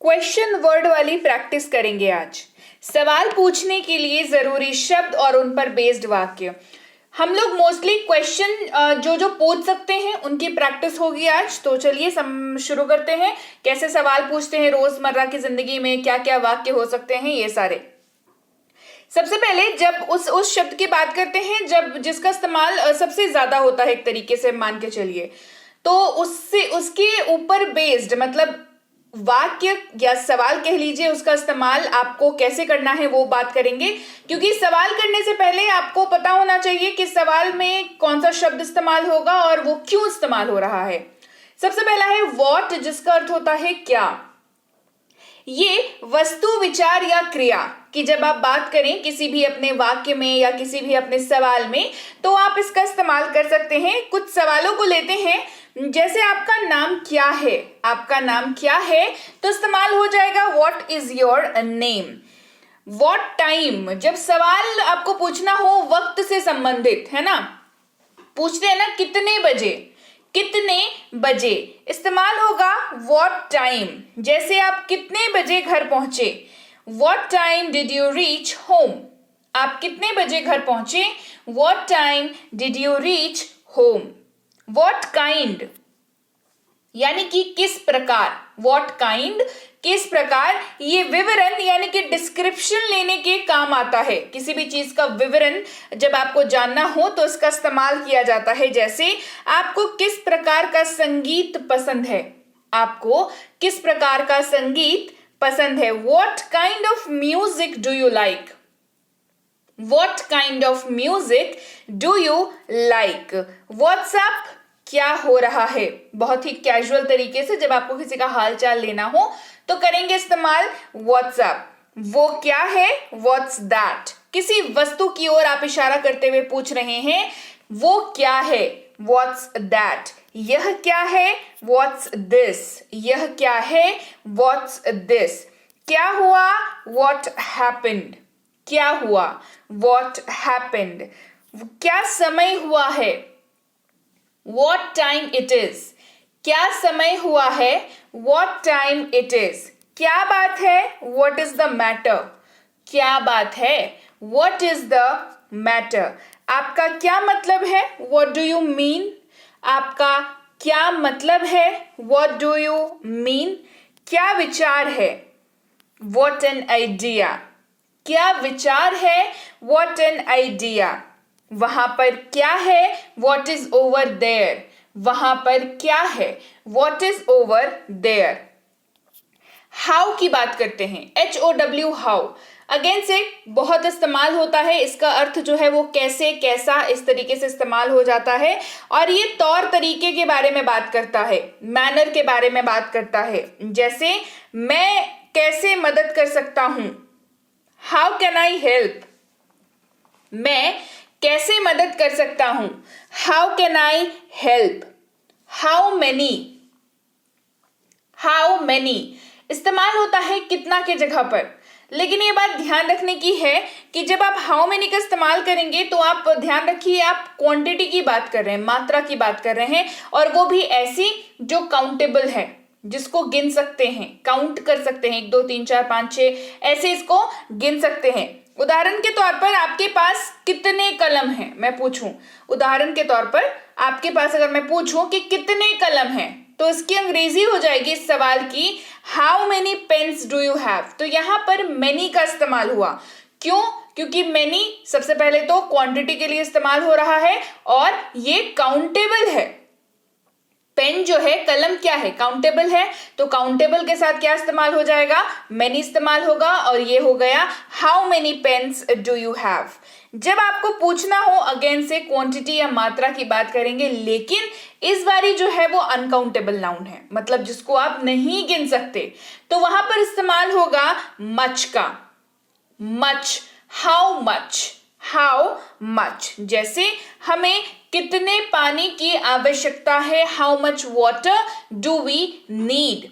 Question word वाली practice करेंगे आज। सवाल पूछने के लिए जरूरी शब्द और उन पर बेस्ड वाक्य। हम लोग मोस्टली क्वेश्चन जो जो पूछ सकते हैं उनकी प्रैक्टिस होगी आज। तो चलिए शुरू करते हैं। कैसे सवाल पूछते हैं रोजमर्रा की जिंदगी में, क्या क्या वाक्य हो सकते हैं, ये सारे। सबसे पहले जब उस शब्द की बात करते हैं जब जिसका इस्तेमाल सबसे ज्यादा होता है, एक तरीके से मान के चलिए, तो उससे उसके ऊपर बेस्ड मतलब वाक्य या सवाल कह लीजिए, उसका इस्तेमाल आपको कैसे करना है वो बात करेंगे। क्योंकि सवाल करने से पहले आपको पता होना चाहिए कि सवाल में कौन सा शब्द इस्तेमाल होगा और वो क्यों इस्तेमाल हो रहा है। सबसे पहला है व्हाट, जिसका अर्थ होता है क्या। ये वस्तु, विचार या क्रिया कि जब आप बात करें किसी भी अपने वाक्य में या किसी भी अपने सवाल में, तो आप इसका इस्तेमाल कर सकते हैं। कुछ सवालों को लेते हैं, जैसे आपका नाम क्या है, आपका नाम क्या है, तो इस्तेमाल हो जाएगा what is your name. What time, जब सवाल आपको पूछना हो वक्त से संबंधित, है ना, पूछते हैं ना कितने बजे, कितने बजे, इस्तेमाल होगा व्हाट टाइम। जैसे आप कितने बजे घर पहुंचे, what time did you reach home. आप कितने बजे घर पहुंचे, what time did you reach home. What kind, यानी कि किस प्रकार, व्हाट काइंड किस प्रकार, ये विवरण यानी कि डिस्क्रिप्शन लेने के काम आता है। किसी भी चीज का विवरण जब आपको जानना हो तो इसका इस्तेमाल किया जाता है। जैसे आपको किस प्रकार का संगीत पसंद है, आपको किस प्रकार का संगीत पसंद है। What kind of music do you like, what kind of music do you like. WhatsApp, क्या हो रहा है, बहुत ही कैजुअल तरीके से जब आपको किसी का हालचाल लेना हो तो करेंगे इस्तेमाल व्हाट्सएप। वो क्या है, व्हाट्स दैट। किसी वस्तु की ओर आप इशारा करते हुए पूछ रहे हैं, वो क्या है, व्हाट्स दैट। यह क्या है, व्हाट्स दिस। यह क्या है, व्हाट्स दिस। क्या हुआ, व्हाट हैपेंड। क्या हुआ, व्हाट हैपेंड। क्या समय हुआ है, What time it is। क्या समय हुआ है, What time it is। क्या बात है, What is the matter। क्या बात है, What is the matter। आपका क्या मतलब है, What do you mean। आपका क्या मतलब है, What do you mean। क्या विचार है, What an idea। क्या विचार है, What an idea। वहां पर क्या है, वॉट इज ओवर देयर। वहां पर क्या है, what is over there. How की बात करते हैं, HOW, हाउ। अगेन से बहुत इस्तेमाल होता है, इसका अर्थ जो है वो कैसे, कैसा, इस तरीके से इस्तेमाल हो जाता है। और ये तौर तरीके के बारे में बात करता है, मैनर के बारे में बात करता है। जैसे मैं कैसे मदद कर सकता हूं, हाउ कैन आई हेल्प। मैं कैसे मदद कर सकता हूं, how can I help. How many, how many इस्तेमाल होता है कितना के जगह पर। लेकिन ये बात ध्यान रखने की है कि जब आप हाउ मेनी का इस्तेमाल करेंगे तो आप ध्यान रखिए आप क्वांटिटी की बात कर रहे हैं, मात्रा की बात कर रहे हैं, और वो भी ऐसी जो काउंटेबल है, जिसको गिन सकते हैं, काउंट कर सकते हैं, 1 2 3 4 5 6 ऐसे इसको गिन सकते हैं। उदाहरण के तौर पर आपके पास कितने कलम हैं, मैं पूछूं, उदाहरण के तौर पर आपके पास अगर मैं पूछूं कि कितने कलम हैं, तो इसकी अंग्रेजी हो जाएगी इस सवाल की, how many pens do you have. तो यहां पर मेनी का इस्तेमाल हुआ। क्यों, क्योंकि मेनी सबसे पहले तो क्वांटिटी के लिए इस्तेमाल हो रहा है और ये काउंटेबल है। पेन जो है, कलम क्या है, काउंटेबल है, तो काउंटेबल के साथ क्या इस्तेमाल हो जाएगा, मेनी इस्तेमाल होगा। और ये हो गया how many pens do you have. जब आपको पूछना हो अगेन से क्वांटिटी या मात्रा की बात करेंगे, लेकिन इस बारी जो है वो अनकाउंटेबल नाउन है, मतलब जिसको आप नहीं गिन सकते, तो वहां पर इस्तेमाल होगा मच का। Much, how much, how much. जैसे हमें कितने पानी की आवश्यकता है, how much water do we need.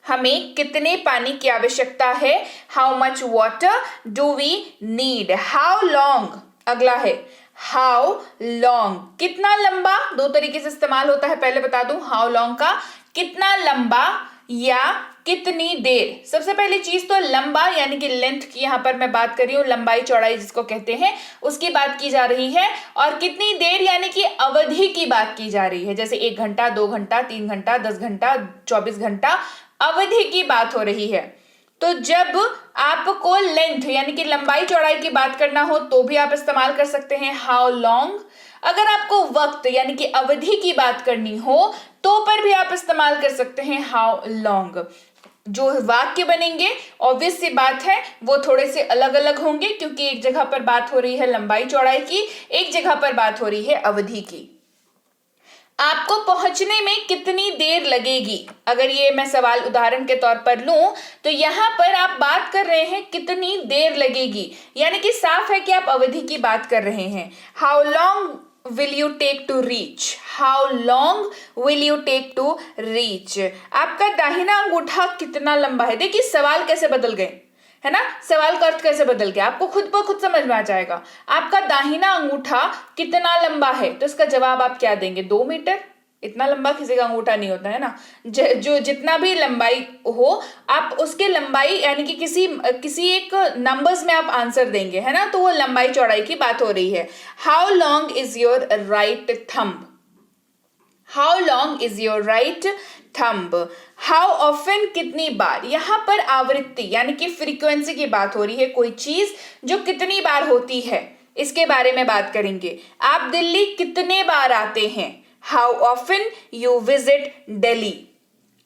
हमें कितने पानी की आवश्यकता है, how much water do we need. How long, अगला है हाउ लॉन्ग, कितना लंबा। 2 तरीके से इस्तेमाल होता है, पहले बता दूं, हाउ लॉन्ग का कितना लंबा, या कितनी देर। सबसे पहली चीज तो लंबा यानी कि लेंथ की यहाँ पर मैं बात कर रही हूँ, लंबाई चौड़ाई जिसको कहते हैं उसकी बात की जा रही है। और कितनी देर यानी कि अवधि की बात की जा रही है, जैसे 1 घंटा, 2 घंटा, 3 घंटा, 10 घंटा, 24 घंटा, अवधि की बात हो रही है। तो जब आपको लेंथ यानी कि लंबाई चौड़ाई की बात करना हो तो भी आप इस्तेमाल कर सकते हैं हाउ लॉन्ग। अगर आपको वक्त यानी कि अवधि की बात करनी हो तो पर भी आप इस्तेमाल कर सकते हैं हाउ लॉन्ग। जो वाक्य बनेंगे ऑब्वियस सी बात है वो थोड़े से अलग अलग होंगे, क्योंकि एक जगह पर बात हो रही है लंबाई चौड़ाई की, एक जगह पर बात हो रही है अवधि की। आपको पहुंचने में कितनी देर लगेगी, अगर ये मैं सवाल उदाहरण के तौर पर लूं तो यहां पर आप बात कर रहे हैं कितनी देर लगेगी, यानी कि साफ है कि आप अवधि की बात कर रहे हैं। How long will you take to reach, how long will you take to reach. आपका दाहिना अंगूठा कितना लंबा है। देखिए सवाल कैसे बदल गए, है ना, सवाल का अर्थ कैसे बदल गया, आपको खुद ब खुद समझ में आ जाएगा। आपका दाहिना अंगूठा कितना लंबा है, तो इसका जवाब आप क्या देंगे, 2 मीटर। इतना लंबा किसी का अंगूठा नहीं होता है ना। जो जितना भी लंबाई हो आप उसके लंबाई यानी कि किसी एक नंबर्स में आप आंसर देंगे, है ना, तो वो लंबाई चौड़ाई की बात हो रही है। How long is your right thumb, how long is your right thumb. How often कितनी बार, यहां पर आवृत्ति यानी कि फ्रीक्वेंसी की बात हो रही है, कोई चीज जो कितनी बार होती है इसके बारे में बात करेंगे। आप दिल्ली कितने बार आते हैं, how often you visit Delhi.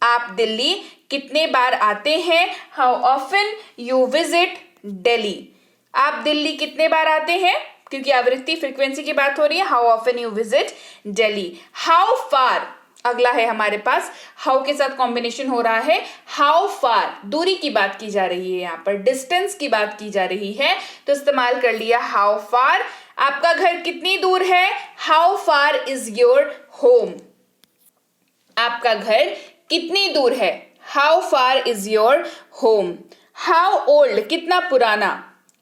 आप दिल्ली कितने बार आते हैं, how often you visit Delhi. आप दिल्ली कितने बार आते हैं, क्योंकि आवृत्ति फ्रीक्वेंसी की बात हो रही है, how often you visit Delhi. How far अगला है हमारे पास, हाउ के साथ कॉम्बिनेशन हो रहा है, हाउ फार दूरी की बात की जा रही है, यहाँ पर डिस्टेंस की बात की जा रही है, तो इस्तेमाल कर लिया हाउ फार। आपका घर कितनी दूर है, how far is your home. आपका घर कितनी दूर है, how far is your home. How old कितना पुराना,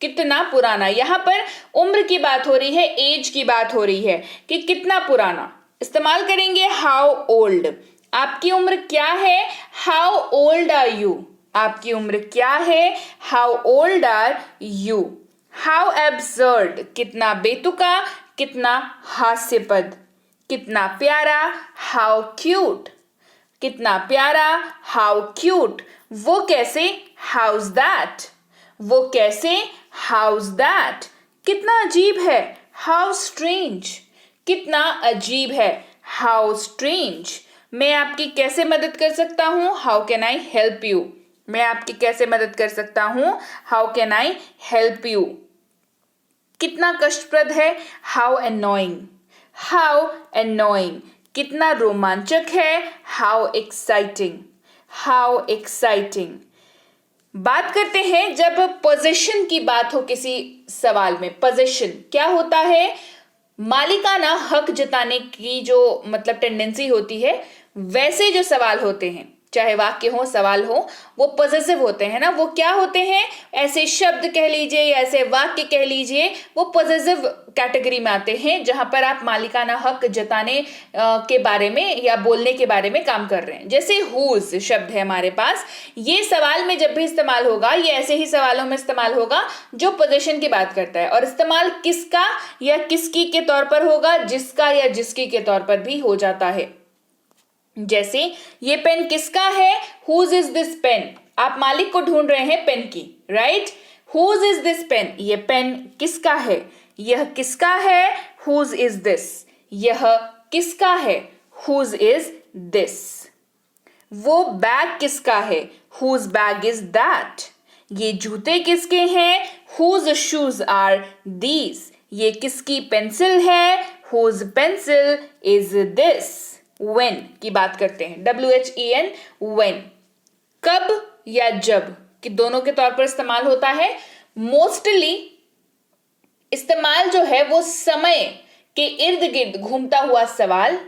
कितना पुराना, यहां पर उम्र की बात हो रही है, एज की बात हो रही है कि कितना पुराना, इस्तेमाल करेंगे हाउ ओल्ड। आपकी उम्र क्या है, हाउ ओल्ड आर यू। आपकी उम्र क्या है, how old are you. How absurd कितना बेतुका, कितना हास्यपद। कितना प्यारा, हाउ क्यूट। कितना प्यारा, हाउ क्यूट। वो कैसे, हाउज दैट। वो कैसे, हाउज दैट। कितना अजीब है, हाउ स्ट्रेंज। कितना अजीब है, हाउ स्ट्रेंज। मैं आपकी कैसे मदद कर सकता हूं, how can I help you. मैं आपकी कैसे मदद कर सकता हूं, how can I help you. कितना कष्टप्रद है, हाउ एनोइंग। How annoying. कितना रोमांचक है, हाउ एक्साइटिंग। How exciting. बात करते हैं जब पोजीशन की बात हो किसी सवाल में, पोजीशन क्या होता है, मालिकाना हक जताने की जो मतलब टेंडेंसी होती है, वैसे जो सवाल होते हैं चाहे वाक्य हो सवाल हो वो पॉजिटिव होते हैं ना। वो क्या होते हैं, ऐसे शब्द कह लीजिए या ऐसे वाक्य कह लीजिए, वो पॉजिटिव कैटेगरी में आते हैं जहां पर आप मालिकाना हक जताने के बारे में या बोलने के बारे में काम कर रहे हैं। जैसे हुज शब्द है हमारे पास, ये सवाल में जब भी इस्तेमाल होगा ये ऐसे ही सवालों में इस्तेमाल होगा जो पोजीशन की बात करता है, और इस्तेमाल किसका या किसकी के तौर पर होगा, जिसका या जिसकी के तौर पर भी हो जाता है। जैसे ये पेन किसका है, हुज इज दिस पेन। आप मालिक को ढूंढ रहे हैं पेन की, right. Whose is this pen, ये पेन किसका है। यह किसका है, हुज इज दिस। यह किसका है, हुज इज दिस। वो बैग किसका है, हुज बैग इज दैट। ये जूते किसके हैं, हुज शूज आर दीज। ये किसकी पेंसिल है, whose pencil is this. when की बात करते हैं, WHEN when। कब या जब कि दोनों के तौर पर इस्तेमाल होता है। मोस्टली इस्तेमाल जो है वो समय के इर्द गिर्द घूमता हुआ सवाल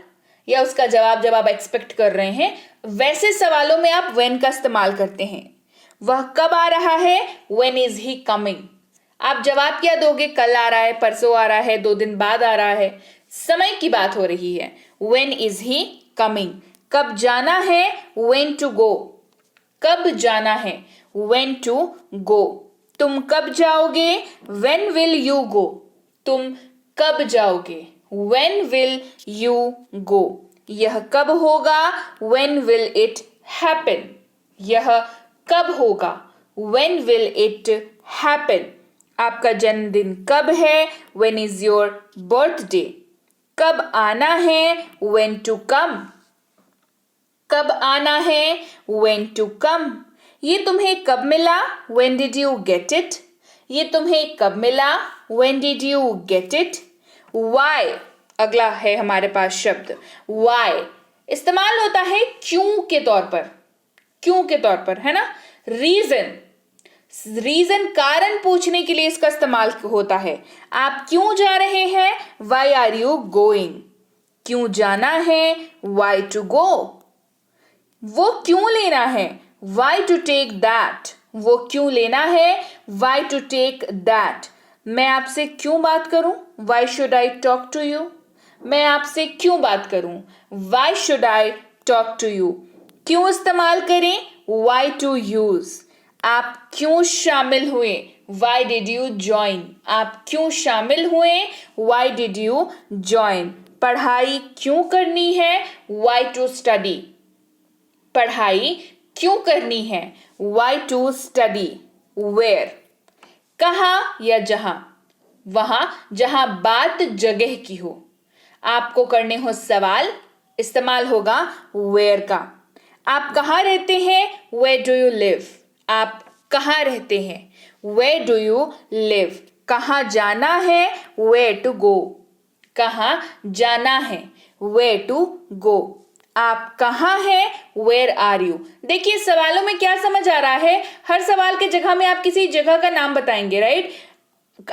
या उसका जवाब जब आप एक्सपेक्ट कर रहे हैं वैसे सवालों में आप when का इस्तेमाल करते हैं। वह कब आ रहा है, when is he coming। आप जवाब क्या दोगे, कल आ रहा है, परसों आ रहा है, 2 दिन बाद आ रहा है। समय की बात हो रही है, when is he coming। कब जाना है, when to go। कब जाना है, when to go. तुम कब जाओगे, when will you go. तुम कब जाओगे, when will you go. यह कब होगा, when will it happen. यह कब होगा, when will it happen. आपका जन्मदिन कब है, when is your birthday. कब आना है, when to come. कब आना है, when to come. ये तुम्हें कब मिला, when did you get it. ये तुम्हें कब मिला, when did you get it. why, अगला है हमारे पास शब्द why. इस्तेमाल होता है क्यों के तौर पर, क्यों के तौर पर, है ना. रीजन कारण पूछने के लिए इसका इस्तेमाल होता है. आप क्यों जा रहे हैं, why are you going. क्यों जाना है, why to go. वो क्यों लेना है, why to take that. वो क्यों लेना है, why to take that. मैं आपसे क्यों बात करूं, why should I talk to you. मैं आपसे क्यों बात करूं, why should I talk to you. क्यों इस्तेमाल करें, why to use. आप क्यों शामिल हुए, why did you join. आप क्यों शामिल हुए, why did you join. पढ़ाई क्यों करनी है, why to study. पढ़ाई क्यों करनी है, why to study. where, कहाँ या जहां, वहां जहां बात जगह की हो. आपको करने हो सवाल, इस्तेमाल होगा where का. आप कहाँ रहते हैं, where do you live. आप कहाँ रहते हैं, where do you live. कहाँ जाना है, where to go. कहाँ जाना है, where to go. आप कहाँ हैं, वेयर आर यू. देखिए सवालों में क्या समझ आ रहा है, हर सवाल के जगह में आप किसी जगह का नाम बताएंगे, राइट.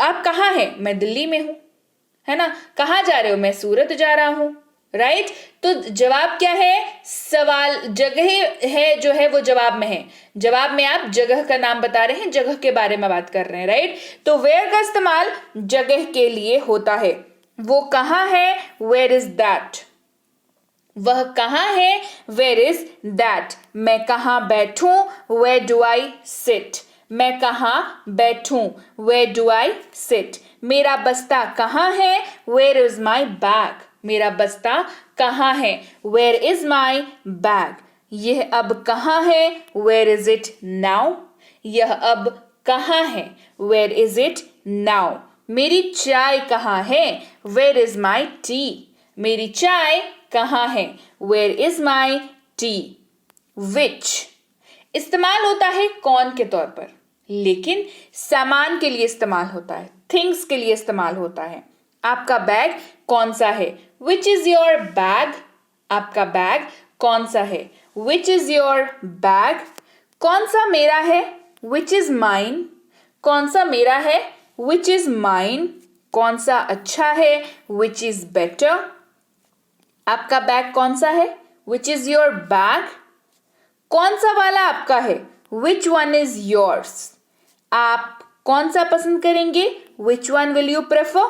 आप कहाँ हैं, मैं दिल्ली में हूं, है ना. कहाँ जा रहे हो, मैं सूरत जा रहा हूं, राइट. तो जवाब क्या है, सवाल जगह है जो है वो जवाब में है. जवाब में आप जगह का नाम बता रहे हैं, जगह के बारे में बात कर रहे हैं, राइट. तो वेयर का इस्तेमाल जगह के लिए होता है. वो कहाँ है, वेयर इज दैट. वह कहाँ है, वेयर इज दैट. मैं कहाँ बैठूं, वेयर डू आई सिट. मैं कहाँ बैठूं, वेयर डू आई सिट. मेरा बस्ता कहाँ है, वेयर इज माई बैग. मेरा बस्ता कहाँ है, वेयर इज माई बैग. यह अब कहाँ है, वेयर इज इट नाउ. यह अब कहाँ है, वेयर इज इट नाउ. मेरी चाय कहाँ है, वेयर इज माई टी. मेरी चाय कहाँ है, वेयर इज माई टी. विच इस्तेमाल होता है कौन के तौर पर, लेकिन सामान के लिए इस्तेमाल होता है, थिंग्स के लिए इस्तेमाल होता है. आपका बैग कौन सा है, विच इज योर बैग. आपका बैग कौन सा है, विच इज योर बैग. कौन सा मेरा है, विच इज माइन. कौन सा मेरा है, विच इज माइन. कौन सा अच्छा है, विच इज बेटर. आपका बैग कौन सा है, विच इज योर बैग. कौन सा वाला आपका है, विच वन इज योर्स. आप कौन सा पसंद करेंगे, which one will you prefer.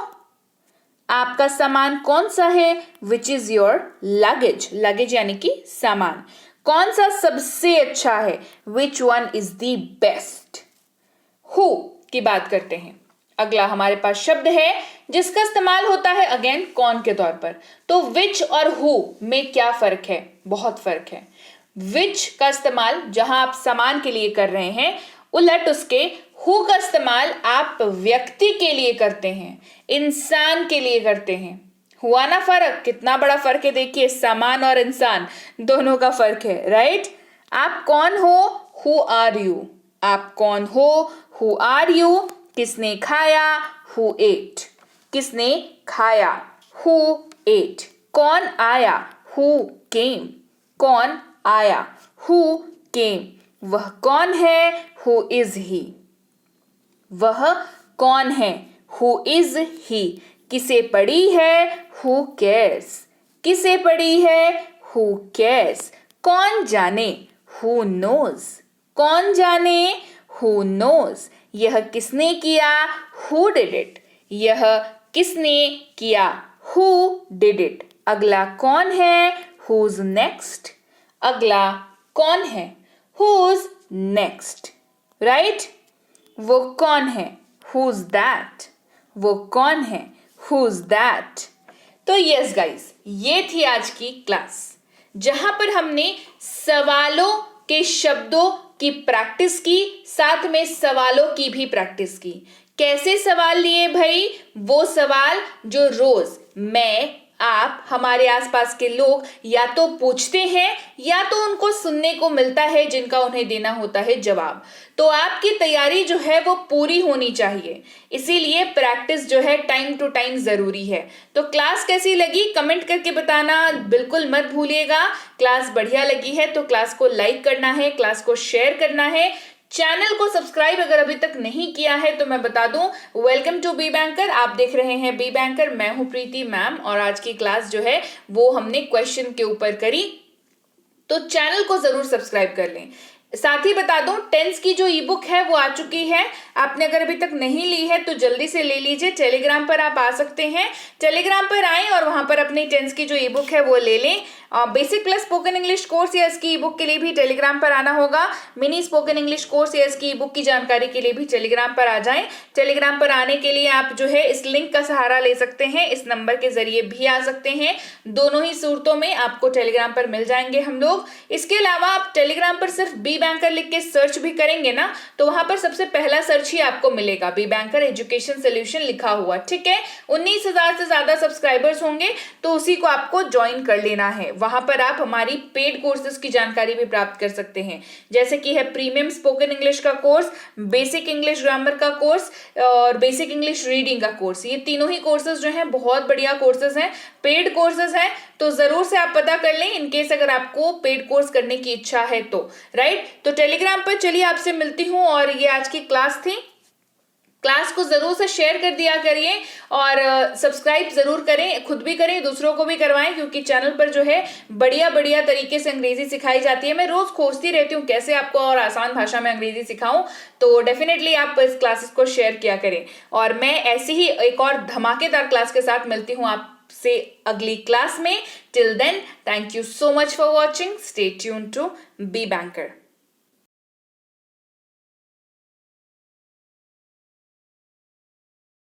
आपका सामान कौन सा है, which is your luggage. Luggage यानी कि सामान. कौन सा सबसे अच्छा है, which one is the best. Who की बात करते हैं. अगला हमारे पास शब्द है जिसका इस्तेमाल होता है अगेन कौन के तौर पर. तो विच और हु में क्या फर्क है, बहुत फर्क है. विच का इस्तेमाल जहां आप सामान के लिए कर रहे हैं, उलट उसके हु का इस्तेमाल आप व्यक्ति के लिए करते हैं, इंसान के लिए करते हैं. हुआ ना फर्क, कितना बड़ा फर्क है. देखिए सामान और इंसान दोनों का फर्क है, राइट. आप कौन हो, हु आर यू. आप कौन हो, हु आर यू. किसने खाया, हु एट. किसने खाया, हु एट. कौन आया, हु केम. कौन आया, हु केम. वह कौन है, हु इज ही. वह कौन है, हु इज ही. किसे पड़ी है, हु केयर्स. किसे पड़ी है, हु केयर्स. कौन जाने, हु नोज. कौन जाने, हु नोज. यह किसने किया, हु डिड इट. यह किसने किया, हु डिड इट. अगला कौन है, हुज नेक्स्ट. अगला कौन है, who's next, right? वो कौन है? who's that? वो कौन है? who's that? तो यस गाइस, ये थी आज की क्लास जहां पर हमने सवालों के शब्दों की प्रैक्टिस की, साथ में सवालों की भी प्रैक्टिस की। कैसे सवाल लिए भाई? वो सवाल जो रोज मैं, आप, हमारे आसपास के लोग या तो पूछते हैं या तो उनको सुनने को मिलता है, जिनका उन्हें देना होता है जवाब। तो आपकी तैयारी जो है वो पूरी होनी चाहिए, इसीलिए प्रैक्टिस जो है टाइम टू टाइम जरूरी है। तो क्लास कैसी लगी कमेंट करके बताना बिल्कुल मत भूलिएगा। क्लास बढ़िया लगी है तो क्लास को लाइक करना है, क्लास को शेयर करना है, चैनल को सब्सक्राइब अगर अभी तक नहीं किया है तो मैं बता दूं, वेलकम टू बी बैंकर। आप देख रहे हैं बी बैंकर, मैं हूं प्रीति मैम और आज की क्लास जो है वो हमने क्वेश्चन के ऊपर करी, तो चैनल को जरूर सब्सक्राइब कर लें। साथ ही बता दूं, टेंस की जो ई बुक है वो आ चुकी है, आपने अगर अभी तक नहीं ली है तो जल्दी से ले लीजिए। टेलीग्राम पर आप आ सकते हैं, टेलीग्राम पर आएं और वहां पर अपनी टेंस की जो ई बुक है वो ले लें। Basic plus spoken English course या इसकी ई बुक के लिए भी टेलीग्राम पर आना होगा। मिनी स्पोकन इंग्लिश कोर्स या इसकी ई बुक की जानकारी के लिए भी टेलीग्राम पर आ जाएं। टेलीग्राम पर आने के लिए आप जो है इस लिंक का सहारा ले सकते हैं, इस नंबर के जरिए भी आ सकते हैं। दोनों ही सूरतों में आपको टेलीग्राम पर मिल जाएंगे हम लोग। इसके अलावा आप टेलीग्राम पर सिर्फ बी बैंकर लिख के सर्च भी करेंगे ना, तो वहां पर सबसे पहला सर्च ही आपको मिलेगा, बी बैंकर एजुकेशन सोल्यूशन लिखा हुआ, ठीक है। 19,000 से ज्यादा सब्सक्राइबर्स होंगे तो उसी को आपको ज्वाइन कर लेना है। वहां पर आप हमारी पेड कोर्सेज की जानकारी भी प्राप्त कर सकते हैं, जैसे कि है प्रीमियम स्पोकन इंग्लिश का कोर्स, बेसिक इंग्लिश ग्रामर का कोर्स और बेसिक इंग्लिश रीडिंग का कोर्स। ये तीनों ही कोर्सेज जो हैं बहुत बढ़िया कोर्सेज हैं, पेड कोर्सेज हैं, तो जरूर से आप पता कर लें इनकेस अगर आपको पेड कोर्स करने की इच्छा है तो, राइट। तो टेलीग्राम पर चलिए आपसे मिलती हूँ और ये आज की क्लास थी। क्लास को जरूर से शेयर कर दिया करिए और सब्सक्राइब जरूर करें, खुद भी करें, दूसरों को भी करवाएं, क्योंकि चैनल पर जो है बढ़िया बढ़िया तरीके से अंग्रेजी सिखाई जाती है। मैं रोज खोजती रहती हूँ कैसे आपको और आसान भाषा में अंग्रेजी सिखाऊं, तो डेफिनेटली आप इस क्लासेस को शेयर किया करें। और मैं ऐसी ही एक और धमाकेदार क्लास के साथ मिलती हूँ आपसे अगली क्लास में। Till then, thank you so much for watching, stay tuned to be banker.